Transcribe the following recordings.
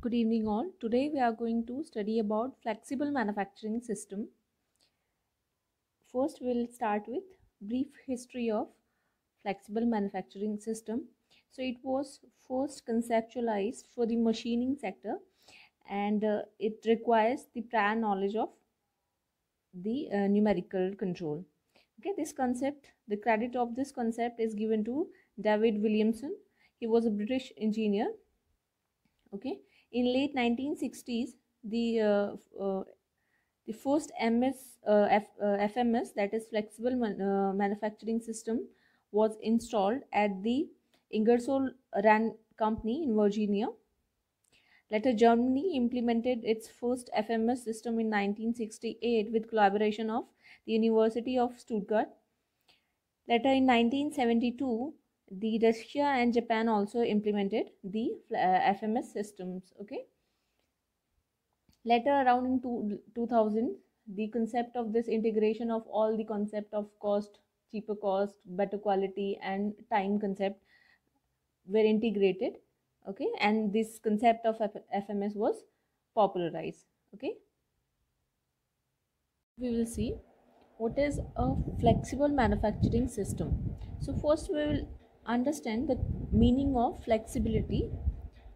Good evening all. Today we are going to study about flexible manufacturing system. First we'll start with brief history of flexible manufacturing system. So it was first conceptualized for the machining sector and it requires the prior knowledge of the numerical control. Okay, this concept, the credit of this concept is given to David Williamson. He was a British engineer. Okay, in late 1960s, the first FMS, that is flexible manufacturing system, was installed at the Ingersoll Rand Company in Virginia. Later, Germany implemented its first FMS system in 1968 with collaboration of the University of Stuttgart. Later, in 1972, the Russia and Japan also implemented the FMS systems. Okay. Later, around in 2000, the concept of this integration of all the concept of cost, cheaper cost, better quality, and time concept were integrated. Okay, and this concept of FMS was popularized. Okay, we will see what is a flexible manufacturing system. So first we will understand the meaning of flexibility.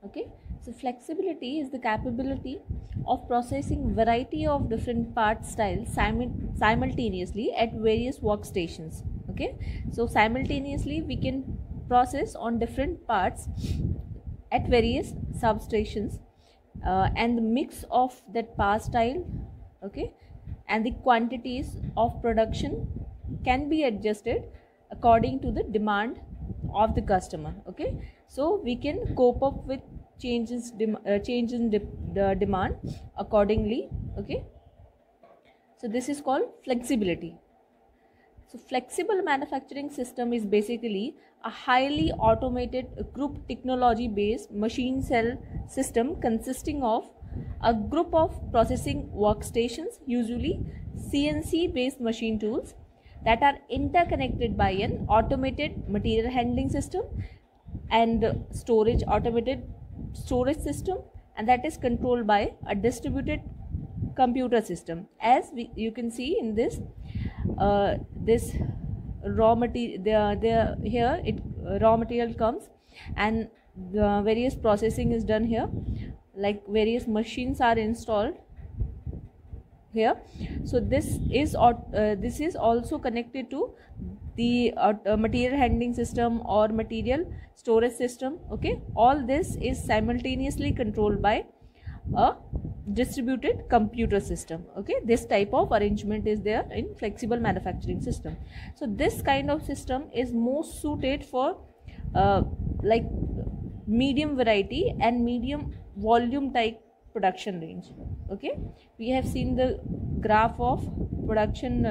Okay, so flexibility is the capability of processing variety of different part styles simultaneously at various workstations. Okay, so simultaneously we can process on different parts at various substations, and the mix of that part style, okay, and the quantities of production can be adjusted according to the demand of the customer. Okay, so we can cope up with change in the demand accordingly. Okay, so this is called flexibility. So flexible manufacturing system is basically a highly automated group technology based machine cell system consisting of a group of processing workstations, usually CNC based machine tools, that are interconnected by an automated material handling system and automated storage system, and that is controlled by a distributed computer system. As you can see in this raw material, here it raw material comes and the various processing is done here, like various machines are installed here. So this is also connected to the material handling system or material storage system. Okay, all this is simultaneously controlled by a distributed computer system. Okay, this type of arrangement is there in flexible manufacturing system. So this kind of system is most suited for like medium variety and medium volume type production range. Okay, we have seen the graph of production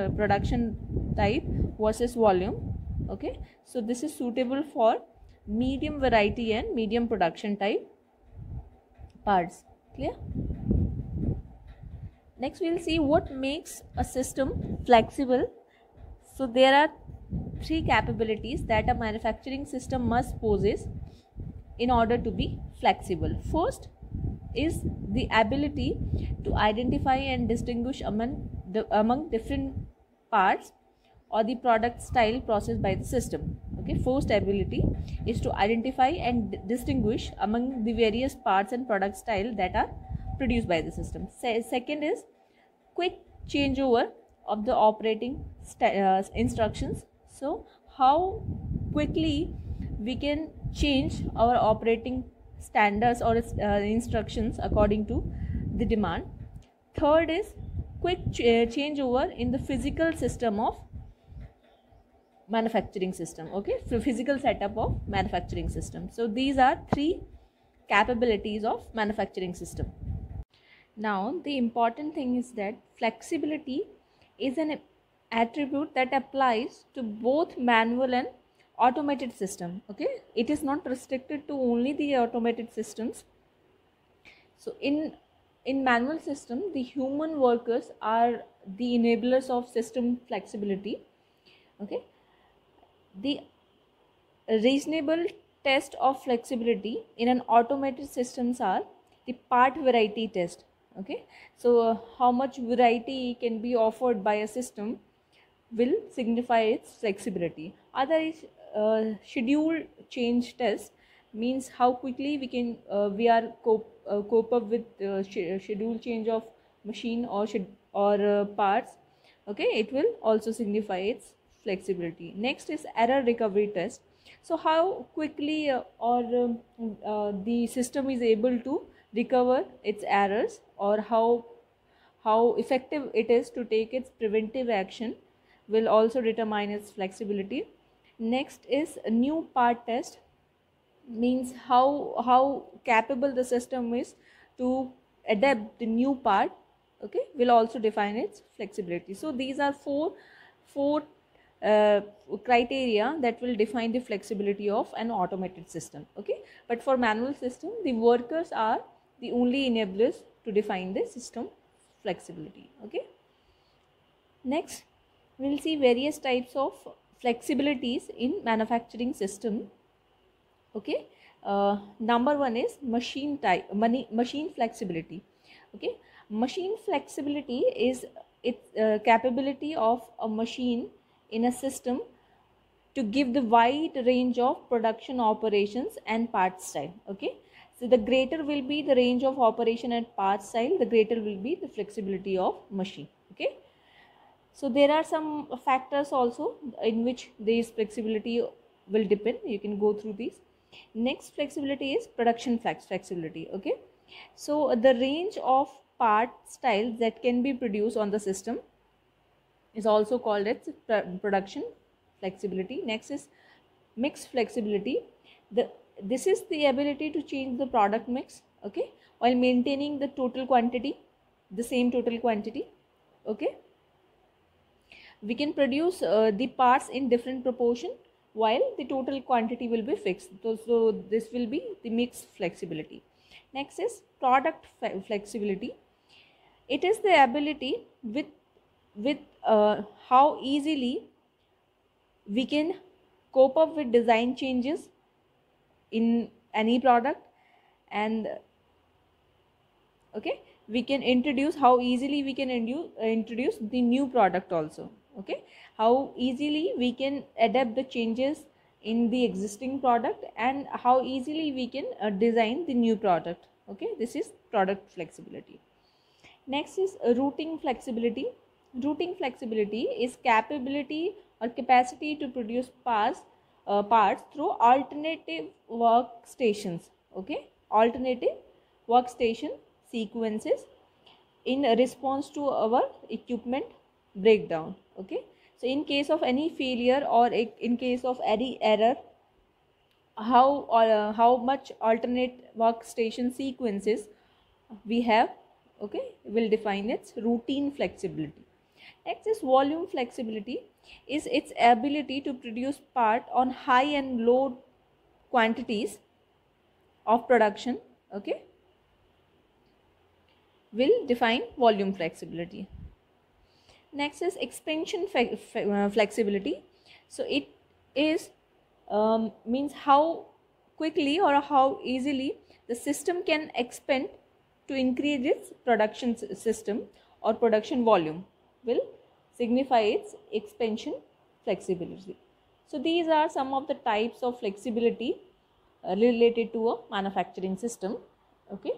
type versus volume. Okay, so this is suitable for medium variety and medium production type parts. Clear? Next we will see what makes a system flexible. So there are three capabilities that a manufacturing system must possess in order to be flexible. First is the ability to identify and distinguish among different parts or the product style processed by the system. Okay, first ability is to identify and distinguish among the various parts and product style that are produced by the system. Second is quick changeover of the operating instructions. So how quickly we can change our operating standards or instructions according to the demand. Third is quick changeover in the physical system of manufacturing system. Okay, so physical setup of manufacturing system. So these are three capabilities of manufacturing system. Now the important thing is that flexibility is an attribute that applies to both manual and automated system. Okay, it is not restricted to only the automated systems. So in manual system, the human workers are the enablers of system flexibility. Okay, the reasonable test of flexibility in an automated systems are the part variety test. Okay, so how much variety can be offered by a system will signify its flexibility. Other is schedule change test, means how quickly we are cope up with schedule change of machine or parts. Okay, it will also signify its flexibility. Next is error recovery test. So how quickly the system is able to recover its errors, or how effective it is to take its preventive action, will also determine its flexibility. Next is a new part test, means how capable the system is to adapt the new part. Okay, will also define its flexibility. So these are four uh, criteria that will define the flexibility of an automated system. Okay, but for manual system, the workers are the only enablers to define the system flexibility. Okay, next we'll see various types of flexibilities in manufacturing system. Okay, number one is machine flexibility. Okay, machine flexibility is its capability of a machine in a system to give the wide range of production operations and part style. Okay, so the greater will be the range of operation and part style, the greater will be the flexibility of machine. Okay, so there are some factors also in which this flexibility will depend. You can go through these. Next flexibility is production flexibility. Okay, so the range of part styles that can be produced on the system is also called as production flexibility. Next is mix flexibility. This is the ability to change the product mix, okay, while maintaining the total quantity, the same total quantity. Okay, we can produce the parts in different proportion while the total quantity will be fixed. So this will be the mix flexibility. Next is product flexibility. It is the ability with how easily we can cope up with design changes in any product, and okay, we can introduce how easily we can introduce the new product also. Okay, how easily we can adapt the changes in the existing product, and how easily we can design the new product. Okay, this is product flexibility. Next is routing flexibility. Routing flexibility is capability or capacity to produce parts through alternative workstations. Okay, alternative workstation sequences in response to our equipment breakdown. Okay, so in case of any failure or in case of any error, how much alternate workstation sequences we have, okay, will define its routine flexibility. Next is volume flexibility, is its ability to produce part on high and low quantities of production. Okay, will define volume flexibility. Next is expansion flexibility. So it is means how quickly or how easily the system can expand to increase its production system or production volume, will signify its expansion flexibility. So these are some of the types of flexibility related to a manufacturing system. Okay.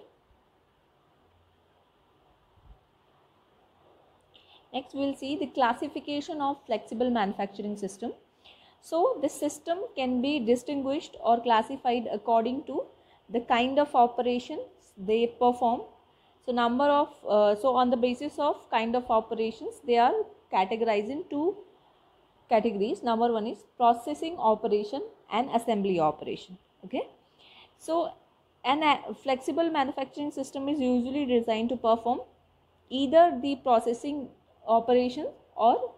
Next we'll see the classification of flexible manufacturing system. So this system can be distinguished or classified according to the kind of operations they perform. So so on the basis of kind of operations, they are categorized in two categories. Number one is processing operation and assembly operation. Okay, so a flexible manufacturing system is usually designed to perform either the processing operation or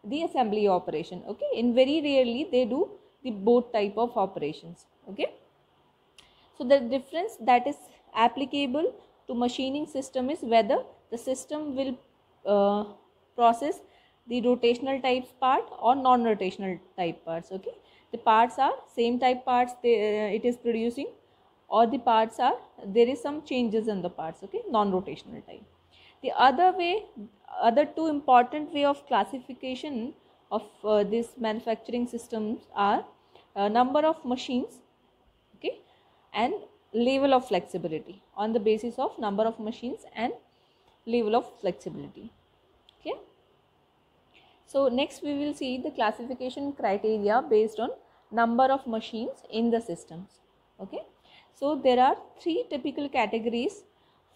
the assembly operation. Okay, in very rarely they do the both type of operations. Okay, so the difference that is applicable to machining system is whether the system will process the rotational types part or non-rotational type parts. Okay, the parts are same type parts it is producing, or the parts are, there is some changes in the parts, okay, non-rotational type. The other way, other two important way of classification of this manufacturing systems are number of machines, okay, and level of flexibility, on the basis of number of machines and level of flexibility. Okay, so next we will see the classification criteria based on number of machines in the systems. Okay, so there are three typical categories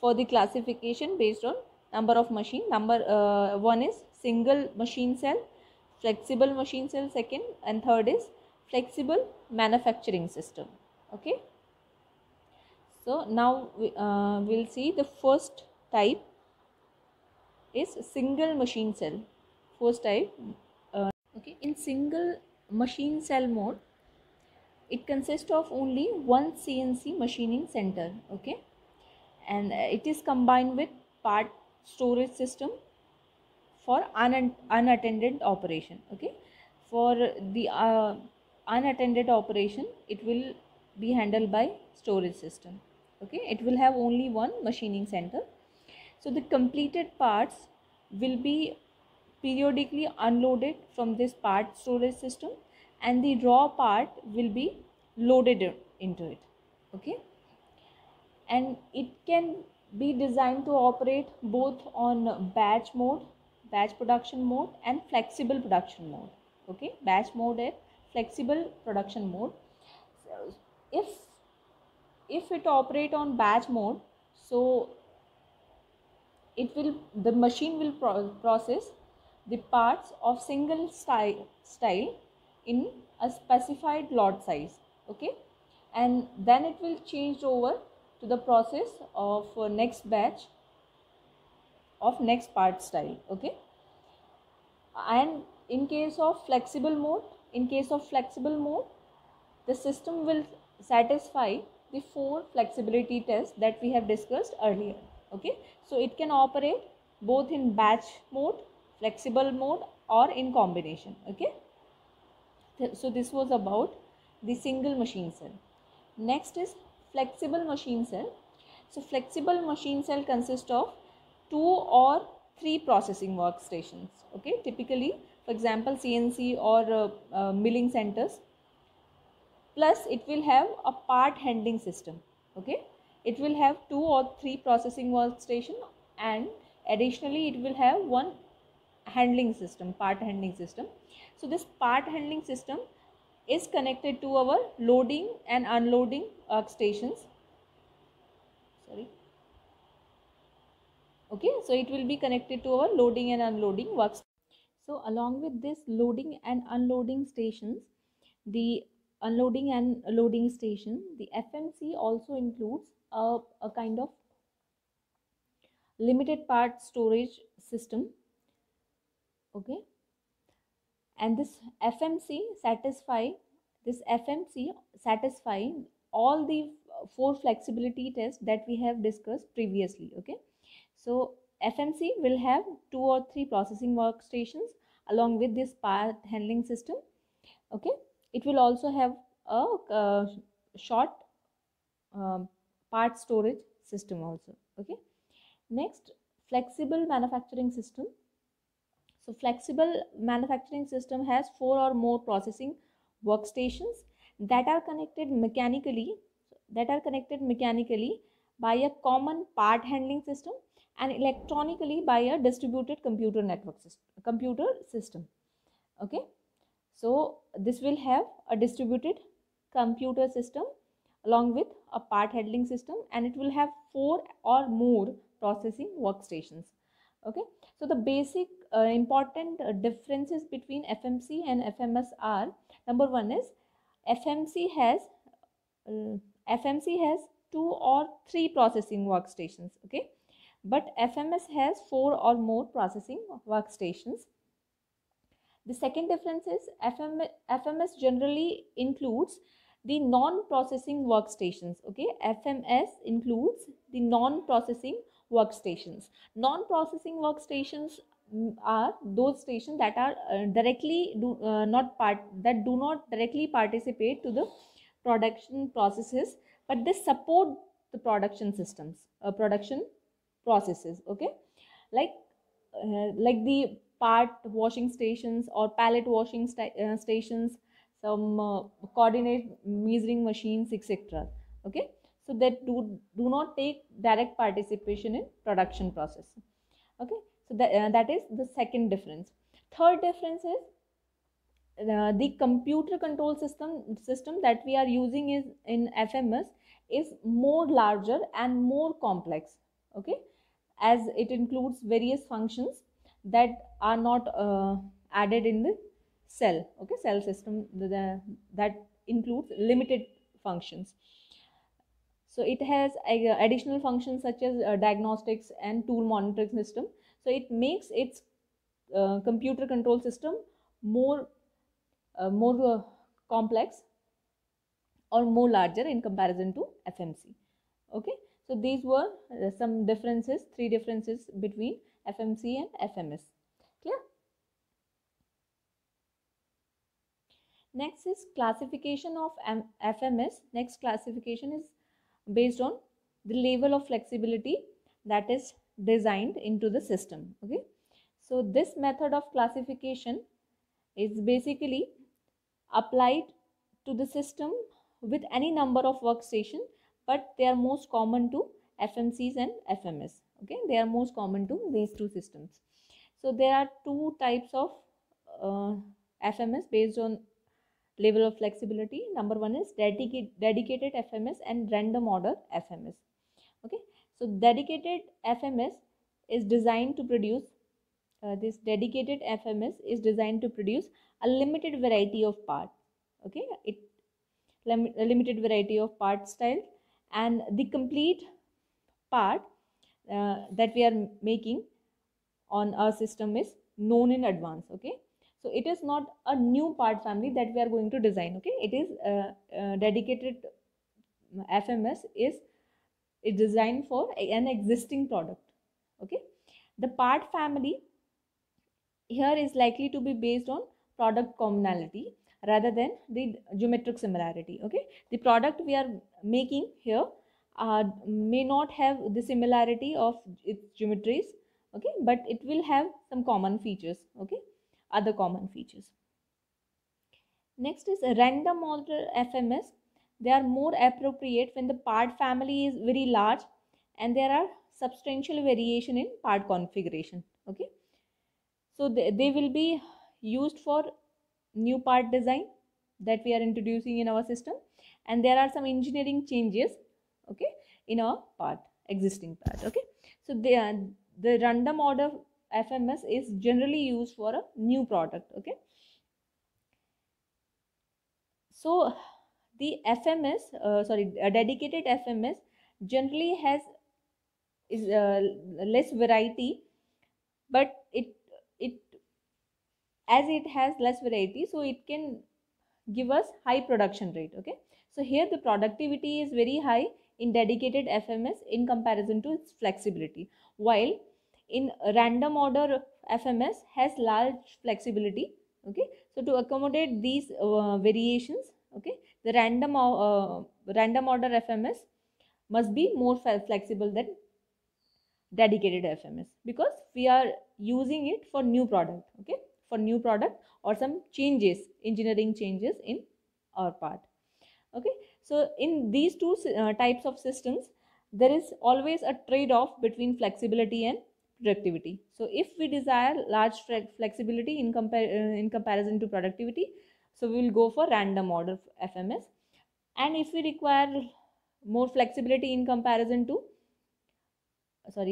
for the classification based on number of machine. One is single machine cell, flexible machine cell second, and third is flexible manufacturing system. Okay, so now we'll see the first type is single machine cell. First type, okay, in single machine cell mode, it consists of only one CNC machining center, okay, and it is combined with part storage system for unattended operation. Okay, for the unattended operation, it will be handled by storage system. Okay, it will have only one machining center. So the completed parts will be periodically unloaded from this part storage system, and the raw part will be loaded into it. Okay, and it can be designed to operate both on batch production mode, and flexible production mode. Okay, batch mode and flexible production mode. So if it operate on batch mode, so the machine will process the parts of single style in a specified lot size. Okay, and then it will change over to the process of next batch of next part style. Okay, and in case of flexible mode, the system will satisfy the 4 flexibility tests that we have discussed earlier. Okay, so it can operate both in batch mode, flexible mode, or in combination. Okay, so this was about the single machine cell. Next is flexible machine cell. So flexible machine cell consists of 2 or 3 processing workstations. Okay, typically, for example, CNC or milling centers. Plus it will have a part handling system. Okay, it will have 2 or 3 processing workstation, and additionally it will have one handling system, part handling system. So this part handling system is connected to our loading and unloading workstations. Sorry. Okay, so it will be connected to our loading and unloading workstation. So along with this loading and unloading stations, the unloading and loading station, the FMC also includes a kind of limited part storage system. Okay, and this FMC satisfy all the 4 flexibility tests that we have discussed previously. Okay, so FMC will have 2 or 3 processing workstations along with this part handling system. Okay, it will also have a short part storage system also. Okay, next, flexible manufacturing system. So flexible manufacturing system has 4 or more processing workstations that are connected mechanically by a common part handling system, and electronically by a distributed computer system. Okay, so this will have a distributed computer system along with a part handling system, and it will have 4 or more processing workstations. Okay, so the basic important differences between FMC and FMS are: number 1 is FMC has uh, FMC has 2 or 3 processing workstations. Okay, but FMS has 4 or more processing workstations. The second difference is FMS generally includes the non-processing workstations. Okay, FMS includes the non-processing workstations. Non-processing workstations are those stations that are do not directly participate to the production processes, but they support the production systems, production processes. Okay, like the part washing stations or pallet washing stations, some coordinate measuring machines, etc. Okay, so that do not take direct participation in production process. Okay, so that is the second difference. Third difference is the computer control system that we are using is in FMS is more larger and more complex. Okay, as it includes various functions that are not added in the cell. Okay, cell system that includes limited functions. So it has additional functions such as diagnostics and tool monitoring system. So it makes its computer control system more complex or more larger in comparison to FMC. Okay, so these were some differences, three differences between FMC and FMS. Clear? Next is classification of FMS. Next classification is based on the level of flexibility that is designed into the system. Okay, so this method of classification is basically applied to the system with any number of workstation, but they are most common to FMCs and FMS. Okay, they are most common to these two systems. So there are two types of FMS based on level of flexibility. Number one is dedicated FMS and random order FMS. Okay, so dedicated FMS is designed to produce this dedicated FMS is designed to produce a limited variety of parts. Okay, a limited variety of part style, and the complete part that we are making on our system is known in advance. Okay, so it is not a new part family that we are going to design. Okay, it is dedicated FMS is designed for an existing product. Okay, the part family here is likely to be based on product commonality rather than the geometric similarity. Okay, the product we are making here may not have the similarity of its geometries. Okay, but it will have some common features. Okay, other common features. Next is a random order FMS. They are more appropriate when the part family is very large and there are substantial variation in part configuration. Okay, so they will be used for new part design that we are introducing in our system, and there are some engineering changes, okay, in our part, existing part. Okay, so the random order FMS is generally used for a new product. Okay, so the FMS, a dedicated FMS generally has is less variety, but it as it has less variety, so it can give us high production rate. Okay, so here the productivity is very high in dedicated FMS in comparison to its flexibility, while in random order FMS has large flexibility. Okay, so to accommodate these variations, okay, the random order FMS must be more flexible than dedicated FMS, because we are using it for new product. Okay, for new product or some changes, engineering changes in our part. Okay, so in these two types of systems, there is always a trade-off between flexibility and productivity. So if we desire large flexibility in comparison to productivity, so we will go for random order FMS, and if we require more flexibility in comparison to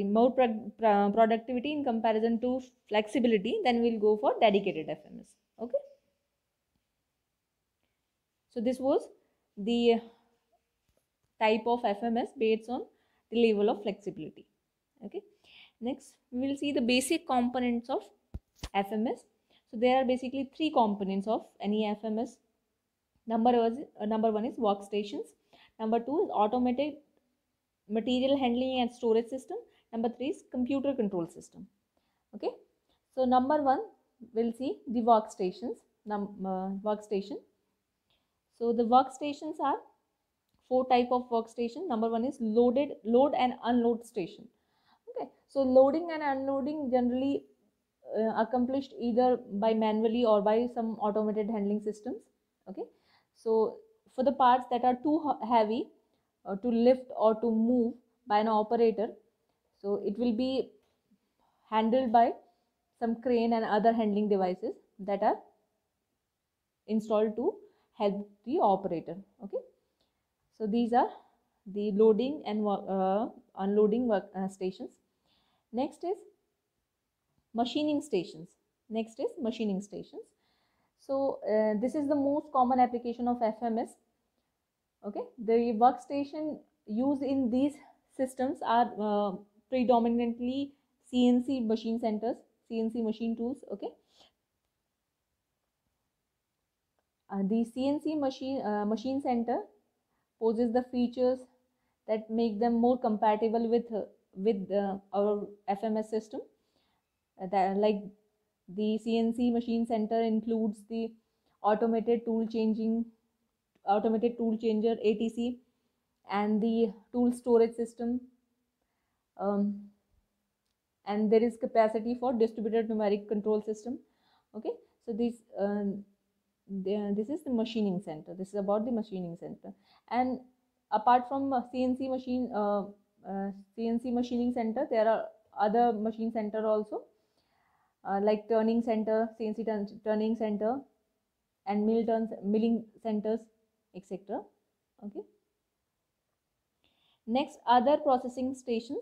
more productivity in comparison to flexibility, then we'll go for dedicated FMS. Okay, so this was the type of FMS based on the level of flexibility. Okay, next we will see the basic components of FMS. So there are basically three components of any FMS. Number one is workstations. Number two is automated material handling and storage system. Number three is computer control system. Okay, so number one, we'll see the workstations. Workstation. So the workstations are four type of workstation. Number one is load and unload station. Okay, so loading and unloading generally accomplished either by manually or by some automated handling systems. Okay, so for the parts that are too heavy to lift or to move by an operator, so it will be handled by some crane and other handling devices that are installed to help the operator. Okay, so these are the loading and unloading stations. Next is machining stations. So this is the most common application of FMS. Okay, the workstation used in these systems are predominantly CNC machine centers, CNC machine tools. Okay, the CNC machine center poses the features that make them more compatible with our FMS system. Like the CNC machine center includes the automated tool changer ATC, and the tool storage system, um, and there is capacity for distributed numeric control system. Okay, so this is the machining center. This is about the machining center. And apart from CNC machining center, there are other machine center also, like turning center, CNC turning center, and milling centers, etc. Okay, next, other processing stations.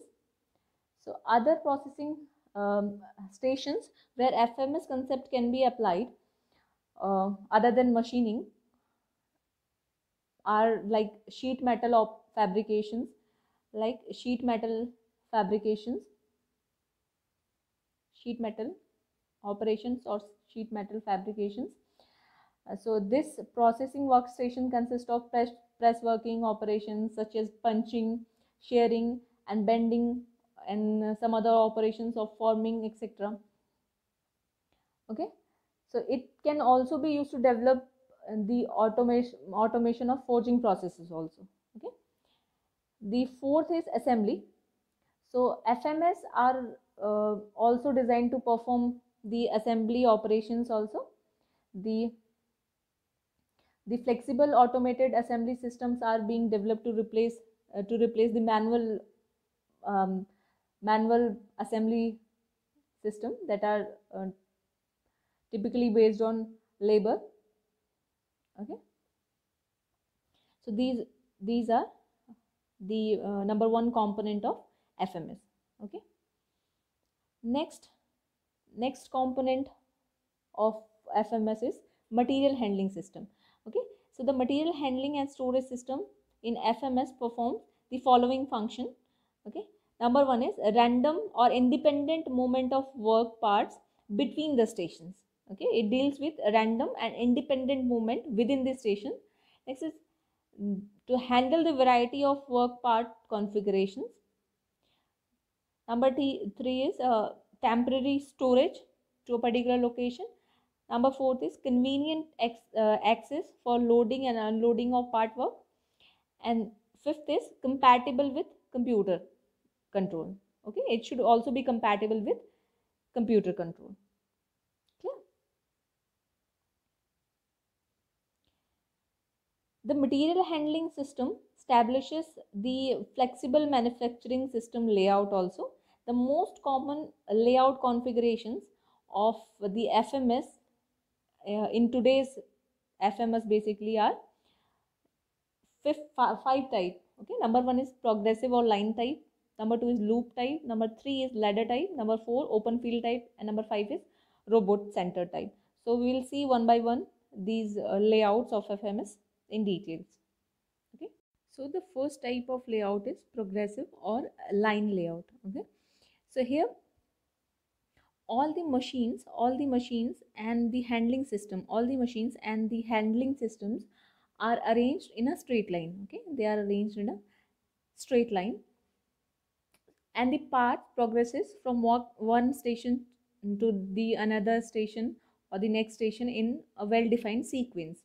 So other processing stations where FMS concept can be applied other than machining are like sheet metal fabrications, like sheet metal fabrications, sheet metal operations, or sheet metal fabrications. So this processing workstation consists of press working operations such as punching, shearing, and bending, and some other operations of forming, etc. Okay, so it can also be used to develop the automation of forging processes also. Okay, the fourth is assembly. So FMS are also designed to perform the assembly operations also. The flexible automated assembly systems are being developed to replace the um, manual assembly system that are typically based on labor. Okay, so these are the number one component of FMS. Okay, next component of FMS is material handling system. Okay, so the material handling and storage system in FMS performs the following function. Okay, number one is a random or independent movement of work parts between the stations. Okay, it deals with random and independent movement within the station. Next is to handle the variety of work part configurations. Number three is temporary storage to a particular location. Number fourth is convenient access for loading and unloading of part work. And fifth is compatible with computer control. Okay, it should also be compatible with computer control. Clear? The material handling system establishes the flexible manufacturing system layout also. The most common layout configurations of the FMS in today's FMS basically are five type. Okay, number one is progressive or line type. Number two is loop type. Number three is ladder type. Number four, open field type. And number five is robot center type. So we will see one by one these layouts of FMS in details. Okay, so the first type of layout is progressive or line layout. Okay, so here all the machines and the handling system, all the machines and the handling systems are arranged in a straight line. Okay, they are arranged in a straight line, and the path progresses from one station to the another station or the next station in a well defined sequence.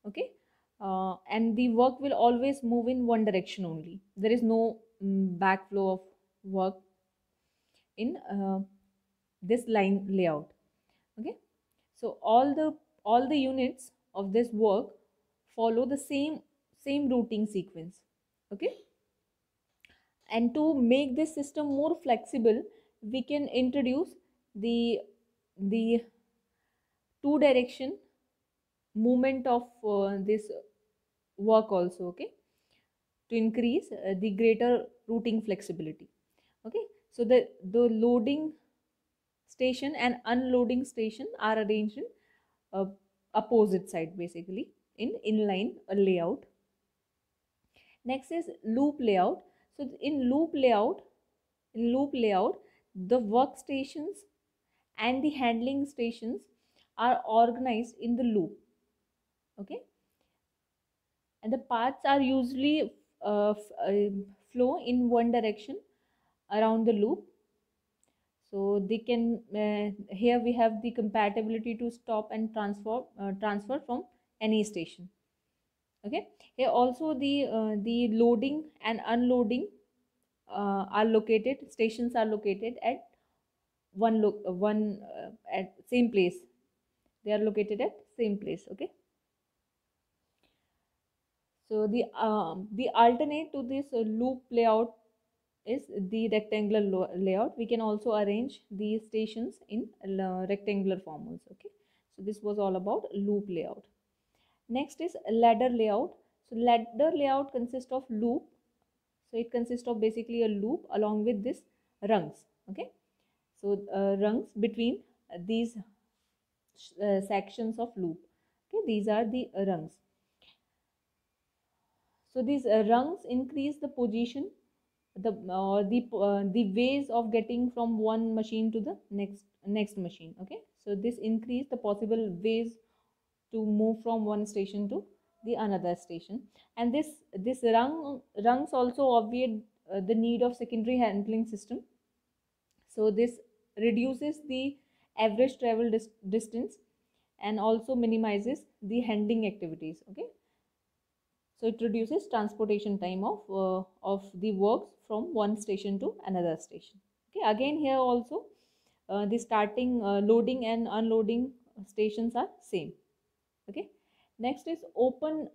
Okay, and the work will always move in one direction only. There is no backflow of work in this line layout. Okay, so all the units of this work follow the same routing sequence. Okay, and to make this system more flexible, we can introduce the two direction movement of this work also. Okay, to increase the greater routing flexibility. Okay, so the loading station and unloading station are arranged in uh, opposite side, basically in inline layout. Next is loop layout. So in loop layout, the workstations and the handling stations are organized in the loop. Okay, and the paths are usually flow in one direction around the loop. So they can here we have the compatibility to stop and transfer from any station. Okay, here also the loading and unloading are located, stations are located at one at same place. They are located at same place. Okay, so the alternate to this loop layout is the rectangular layout. We can also arrange the stations in rectangular form also. Okay, so this was all about loop layout. Next is ladder layout. So ladder layout consists of loop. So it consists of basically a loop along with this rungs. Okay, so rungs between these sections of loop. Okay, these are the rungs. So these rungs increase the position, the ways of getting from one machine to the next machine. Okay, so this increase the possible ways to move from one station to the another station, and this rungs also obviate the need of secondary handling system. So this reduces the average travel distance and also minimizes the handling activities. Okay, so it reduces transportation time of the works from one station to another station. Okay, again here also the starting loading and unloading stations are same. Okay, next is open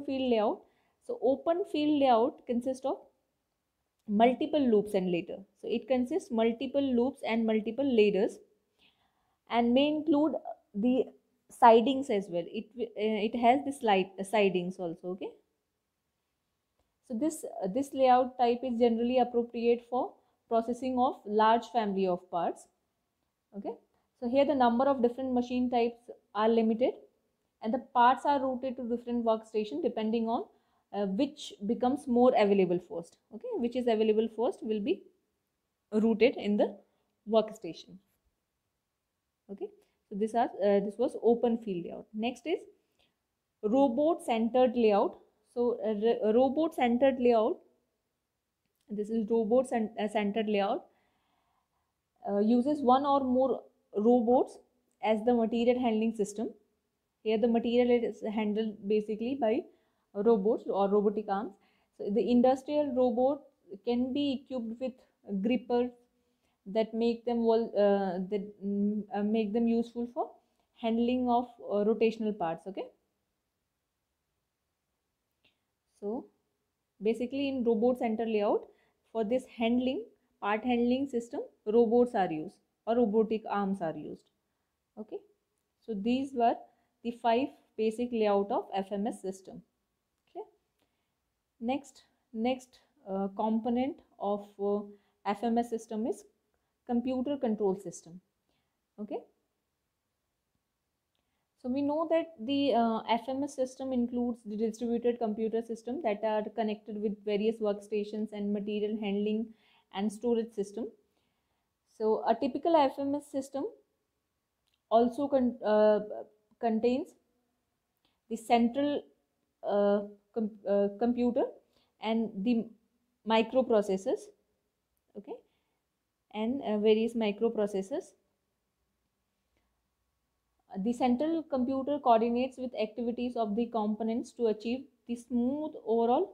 field layout. So open field layout consists of multiple loops and ladder. So it consists multiple loops and multiple ladders, and may include the sidings as well. It has the sidings also. Okay, so this layout type is generally appropriate for processing of large family of parts. Okay, so here the number of different machine types are limited, and the parts are routed to different workstation depending on which becomes more available first. Okay, which is available first will be routed in the workstation. Okay, so this was open field layout. Next is robot centered layout. So robot centered layout, this is robot centered layout, uses one or more robots as the material handling system. Here the material is handled basically by robots or robotic arms. So the industrial robot can be equipped with grippers that make them make them useful for handling of rotational parts. Okay, so basically in robot center layout, for this part handling system, robots are used or robotic arms are used. Okay, so these were the 5 basic layout of FMS system. Okay, next component of FMS system is computer control system. Okay, so we know that the FMS system includes the distributed computer system that are connected with various workstations and material handling and storage system. So a typical FMS system also contains the central computer and the microprocessors. Okay, and various microprocessors The central computer coordinates with activities of the components to achieve the smooth overall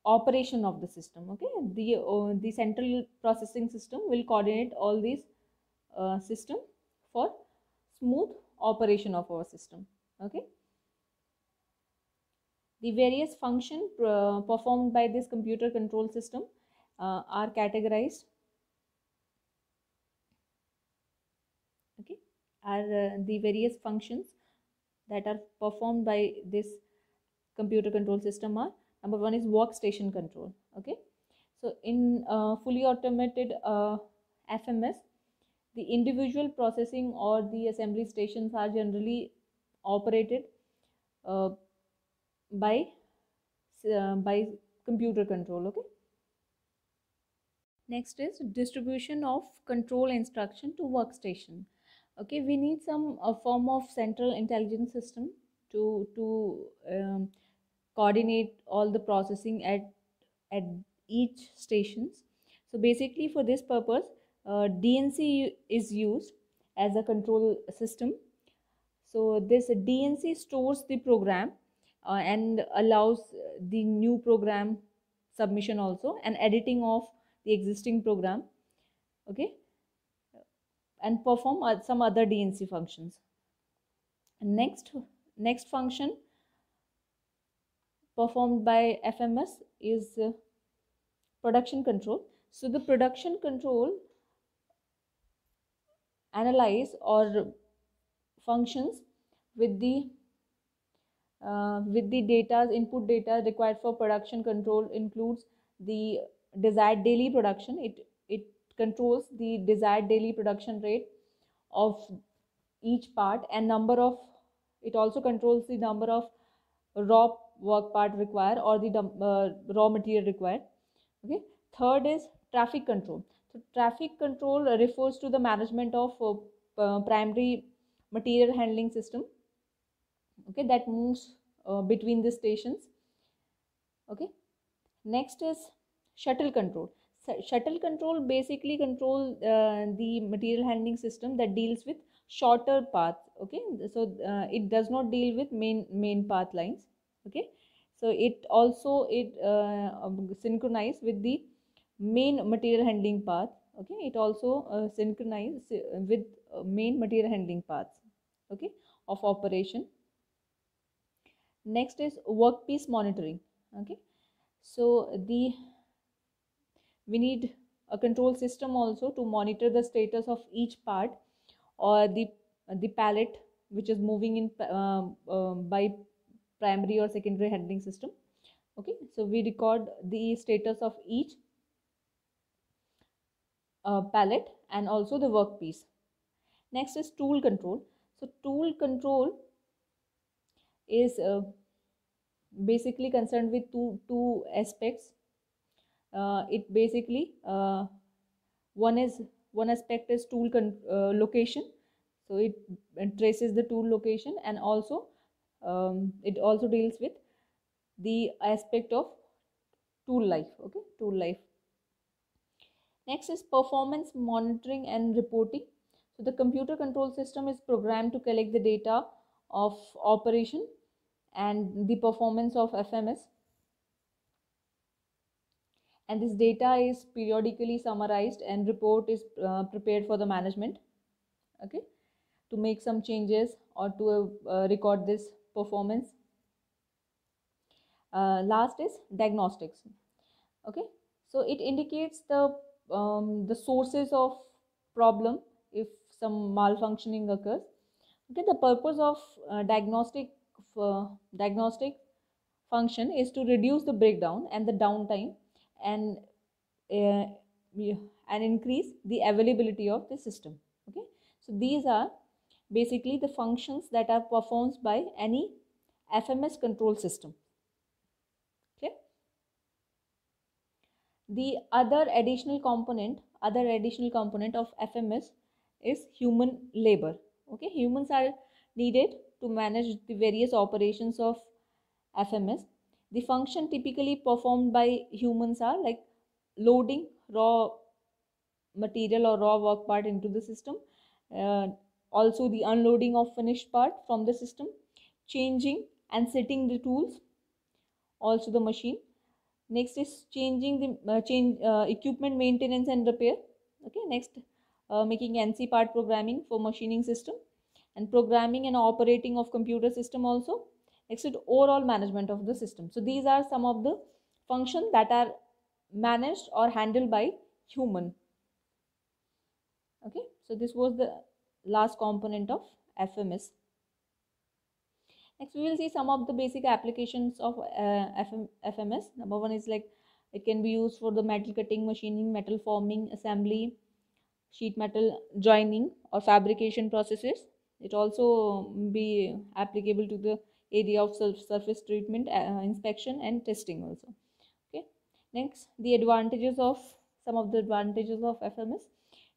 operation of the system. Okay, the central processing system will coordinate all these system for smooth operation of our system. Okay, the various functions performed by this computer control system are categorized. Okay, are the various functions that are performed by this computer control system are: number one is workstation control. Okay, so in fully automated FMS, the individual processing or the assembly stations are generally operated uh, by by computer control. Okay, next is distribution of control instruction to workstation. Okay, we need some form of central intelligence system to coordinate all the processing at each stations. So basically for this purpose, DNC is used as a control system. So this DNC stores the program and allows the new program submission also, and editing of the existing program. Okay, and perform some other DNC functions. Next function performed by FMS is production control. So the production control analyze or functions with the data input data required for production control includes the desired daily production. It controls the desired daily production rate of each part, and number of, it also controls the number of raw work part required or the raw material required. Okay, third is traffic control. So traffic control refers to the management of primary material handling system, okay, that moves between the stations. Okay, next is shuttle control. Shuttle control basically control the material handling system that deals with shorter paths. Okay, so it does not deal with main path lines. Okay, so it also synchronize with the main material handling path. Okay, it also synchronize with main material handling paths, okay, of operation. Next is workpiece monitoring. Okay, so we need a control system also to monitor the status of each part or the pallet which is moving in by primary or secondary handling system. Okay, so we record the status of each pallet and also the workpiece. Next is tool control. So tool control is basically concerned with two aspects. It basically one is one aspect is tool location. So it traces the tool location, and also it also deals with the aspect of tool life. Okay, tool life. Next is performance monitoring and reporting. So the computer control system is programmed to collect the data of operation and the performance of FMS, and this data is periodically summarized and report is prepared for the management. Okay, to make some changes or to record this performance. Last is diagnostics. Okay, so it indicates the sources of problem if some malfunctioning occurs. Okay, the purpose of diagnostic function is to reduce the breakdown and the downtime, and uh, and increase the availability of the system. Okay, so these are basically the functions that are performed by any FMS control system. Okay, the other additional component of FMS is human labor. Okay, humans are needed to manage the various operations of FMS. The function typically performed by humans are like loading raw material or raw work part into the system, uh, also the unloading of finished part from the system, changing and setting the tools, also the machine. Next is changing the equipment maintenance and repair. Okay, next making NC part programming for machining system, and programming and operating of computer system also. Next is overall management of the system. So these are some of the functions that are managed or handled by human. Okay, so this was the last component of FMS. Next, we will see some of the basic applications of FMS. Number one is like it can be used for the metal cutting, machining, metal forming, assembly, sheet metal joining or fabrication processes. It also be applicable to the area of surface treatment, inspection and testing also. Okay. Next, the advantages of some of the advantages of FMS.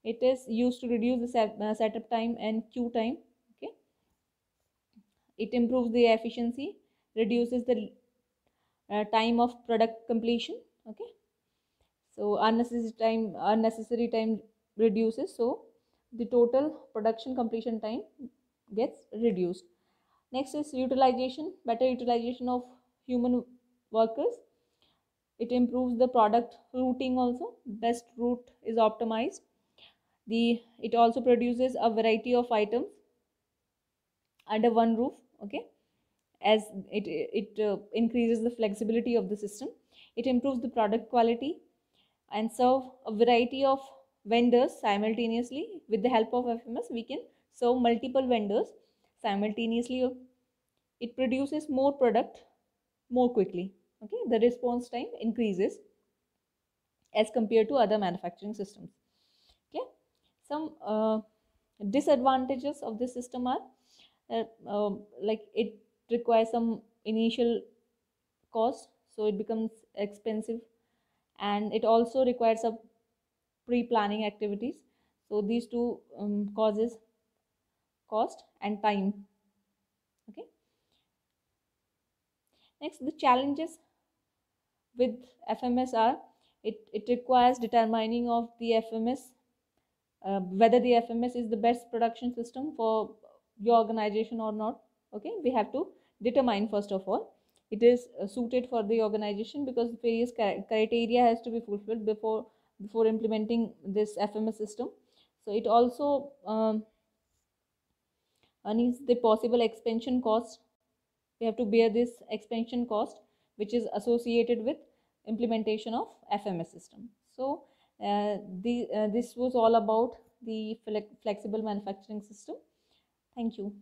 It is used to reduce the setup time and queue time. Okay. It improves the efficiency, reduces the time of product completion. Okay, so unnecessary time reduces, so the total production completion time gets reduced. Next is utilization, better utilization of human workers. It improves the product routing also, best route is optimized. It also produces a variety of items under one roof. Okay, as it increases the flexibility of the system. It improves the product quality and serve a variety of vendors simultaneously. With the help of FMS, we can serve multiple vendors simultaneously. It produces more product more quickly. Okay, the response time increases as compared to other manufacturing systems. Okay, some disadvantages of this system are like it requires some initial cost, so it becomes expensive, and it also requires a pre-planning activities. So these two causes cost and time. Okay, next the challenges with FMS are it requires determining of the FMS, whether the FMS is the best production system for your organization or not. Okay, we have to determine first of all it is suited for the organization, because various criteria has to be fulfilled before implementing this FMS system. So it also needs the possible expansion cost. We have to bear this expansion cost which is associated with implementation of FMS system. So this was all about the flexible manufacturing system. Thank you.